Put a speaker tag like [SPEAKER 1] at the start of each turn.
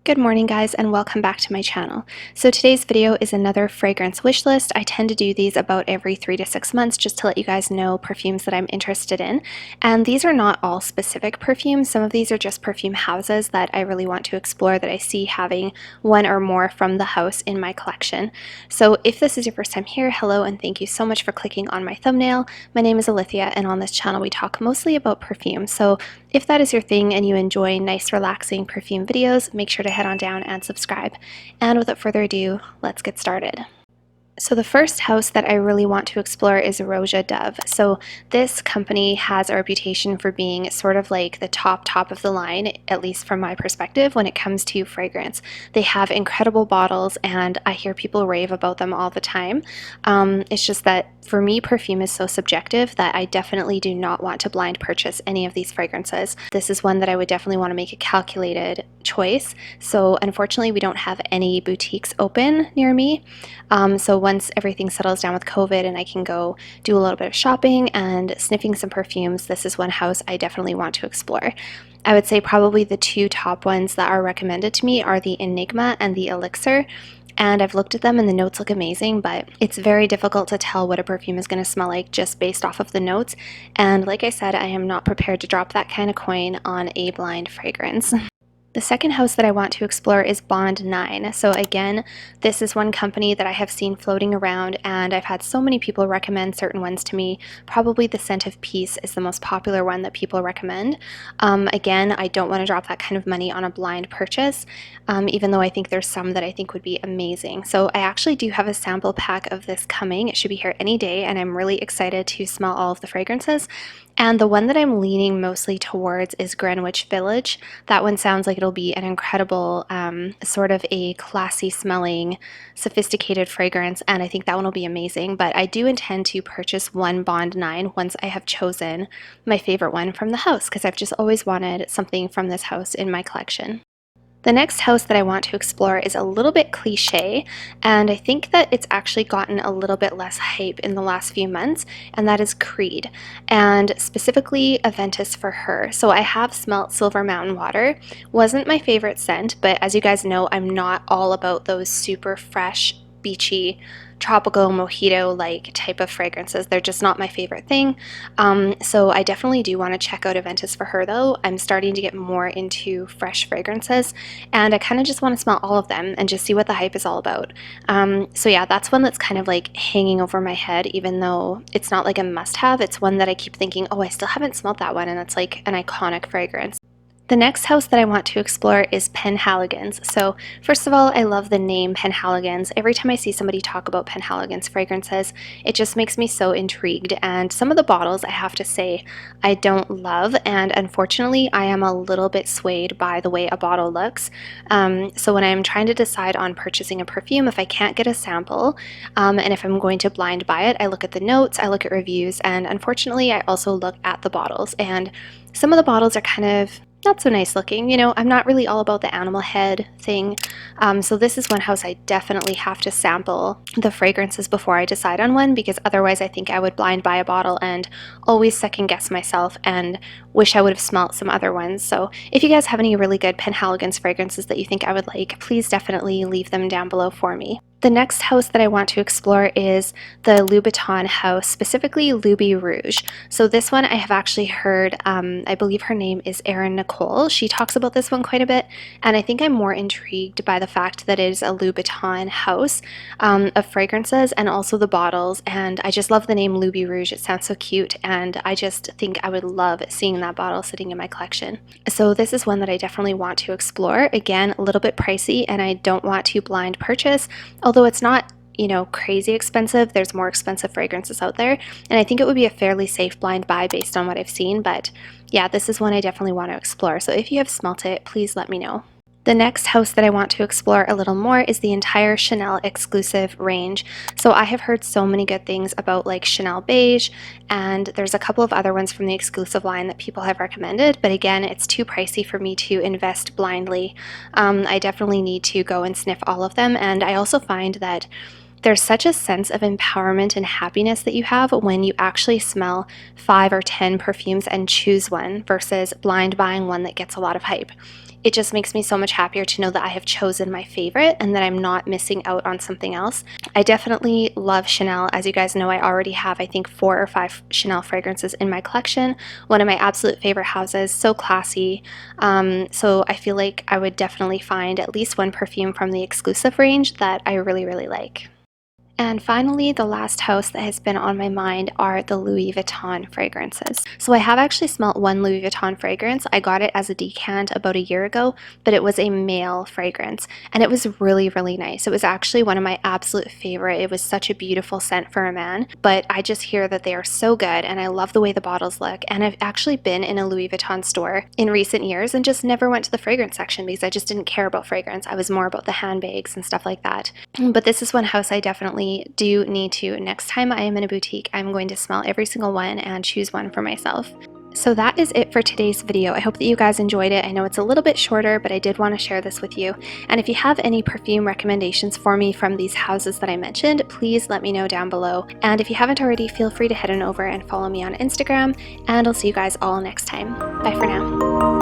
[SPEAKER 1] Good morning guys, and welcome back to my channel. So today's video is another fragrance wish list. I tend to do these about every 3 to 6 months just to let you guys know perfumes that I'm interested in. And these are not all specific perfumes. Some of these are just perfume houses that I really want to explore, that I see having one or more from the house in my collection. So if this is your first time here, hello and thank you so much for clicking on my thumbnail. My name is Alithia, and on this channel we talk mostly about perfume. So if that is your thing and you enjoy nice relaxing perfume videos, make sure to head on down and subscribe. And without further ado, let's get started. So the first house that I really want to explore is Roja Dove. So this company has a reputation for being sort of like the top of the line, at least from my perspective, when it comes to fragrance. They have incredible bottles and I hear people rave about them all the time. It's just that for me, perfume is so subjective that I definitely do not want to blind purchase any of these fragrances. This is one that I would definitely want to make a calculated choice. So unfortunately, we don't have any boutiques open near me. So once everything settles down with COVID and I can go do a little bit of shopping and sniffing some perfumes, this is one house I definitely want to explore. I would say probably the two top ones that are recommended to me are the Enigma and the Elixir. And I've looked at them and the notes look amazing, but it's very difficult to tell what a perfume is going to smell like just based off of the notes. And like I said, I am not prepared to drop that kind of coin on a blind fragrance. The second house that I want to explore is Bond 9. So again, this is one company that I have seen floating around and I've had so many people recommend certain ones to me. Probably the Scent of Peace is the most popular one that people recommend. Again, I don't want to drop that kind of money on a blind purchase, even though I think there's some that I think would be amazing. So I actually do have a sample pack of this coming. It should be here any day and I'm really excited to smell all of the fragrances. And the one that I'm leaning mostly towards is Greenwich Village. That one sounds like it'll be an incredible, sort of a classy smelling, sophisticated fragrance, and I think that one will be amazing. But I do intend to purchase one Bond 9 once I have chosen my favorite one from the house, because I've just always wanted something from this house in my collection. The next house that I want to explore is a little bit cliche, and I think that it's actually gotten a little bit less hype in the last few months, and that is Creed, and specifically Aventis for her. So I have smelt Silver Mountain Water. Wasn't my favorite scent, but as you guys know, I'm not all about those super fresh, beachy, tropical mojito-like type of fragrances. They're just not my favorite thing. So I definitely do want to check out Aventis for her though. I'm starting to get more into fresh fragrances and I kind of just want to smell all of them and just see what the hype is all about. So yeah, that's one that's kind of like hanging over my head, even though it's not like a must-have. It's one that I keep thinking, oh, I still haven't smelled that one, and that's like an iconic fragrance. The next house that I want to explore is Penhaligon's. So first of all, I love the name Penhaligon's. Every time I see somebody talk about Penhaligon's fragrances, it just makes me so intrigued. And some of the bottles, I have to say, I don't love. And unfortunately, I am a little bit swayed by the way a bottle looks. So when I'm trying to decide on purchasing a perfume, if I can't get a sample, and if I'm going to blind buy it, I look at the notes, I look at reviews, and unfortunately, I also look at the bottles. And some of the bottles are kind of not so nice looking. You know, I'm not really all about the animal head thing. So this is one house I definitely have to sample the fragrances before I decide on one, because otherwise I think I would blind buy a bottle and always second guess myself and wish I would have smelt some other ones. So if you guys have any really good Penhaligon's fragrances that you think I would like, please definitely leave them down below for me. The next house that I want to explore is the Vuitton house, specifically Ruby Rouge. So this one I have actually heard, I believe her name is Erin Nicole. She talks about this one quite a bit, and I think I'm more intrigued by the fact that it is a Vuitton house of fragrances and also the bottles, and I just love the name Ruby Rouge. It sounds so cute, and I just think I would love seeing that bottle sitting in my collection. So this is one that I definitely want to explore. Again, a little bit pricey, and I don't want to blind purchase. Although it's not, you know, crazy expensive, there's more expensive fragrances out there, and I think it would be a fairly safe blind buy based on what I've seen. But yeah, this is one I definitely want to explore. So if you have smelt it, please let me know. The next house that I want to explore a little more is the entire Chanel exclusive range. So I have heard so many good things about like Chanel Beige, and there's a couple of other ones from the exclusive line that people have recommended, but again, it's too pricey for me to invest blindly. I definitely need to go and sniff all of them, and I also find that there's such a sense of empowerment and happiness that you have when you actually smell 5 or 10 perfumes and choose one versus blind buying one that gets a lot of hype. it just makes me so much happier to know that I have chosen my favorite and that I'm not missing out on something else. I definitely love Chanel. As you guys know, I already have, I think, 4 or 5 Chanel fragrances in my collection. One of my absolute favorite houses, so classy. So I feel like I would definitely find at least one perfume from the exclusive range that I really, really like. And finally, the last house that has been on my mind are the Louis Vuitton fragrances. So I have actually smelt one Louis Vuitton fragrance. I got it as a decant about a year ago, but it was a male fragrance and it was really, really nice. It was actually one of my absolute favorite. It was such a beautiful scent for a man, but I just hear that they are so good and I love the way the bottles look. And I've actually been in a Louis Vuitton store in recent years and just never went to the fragrance section because I just didn't care about fragrance. I was more about the handbags and stuff like that. But this is one house I definitely do need to. Next time I am in a boutique, I'm going to smell every single one and choose one for myself. So that is it for today's video. I hope that you guys enjoyed it. I know it's a little bit shorter, but I did want to share this with you. And if you have any perfume recommendations for me from these houses that I mentioned, please let me know down below. And if you haven't already, feel free to head on over and follow me on Instagram. And I'll see you guys all next time. Bye for now.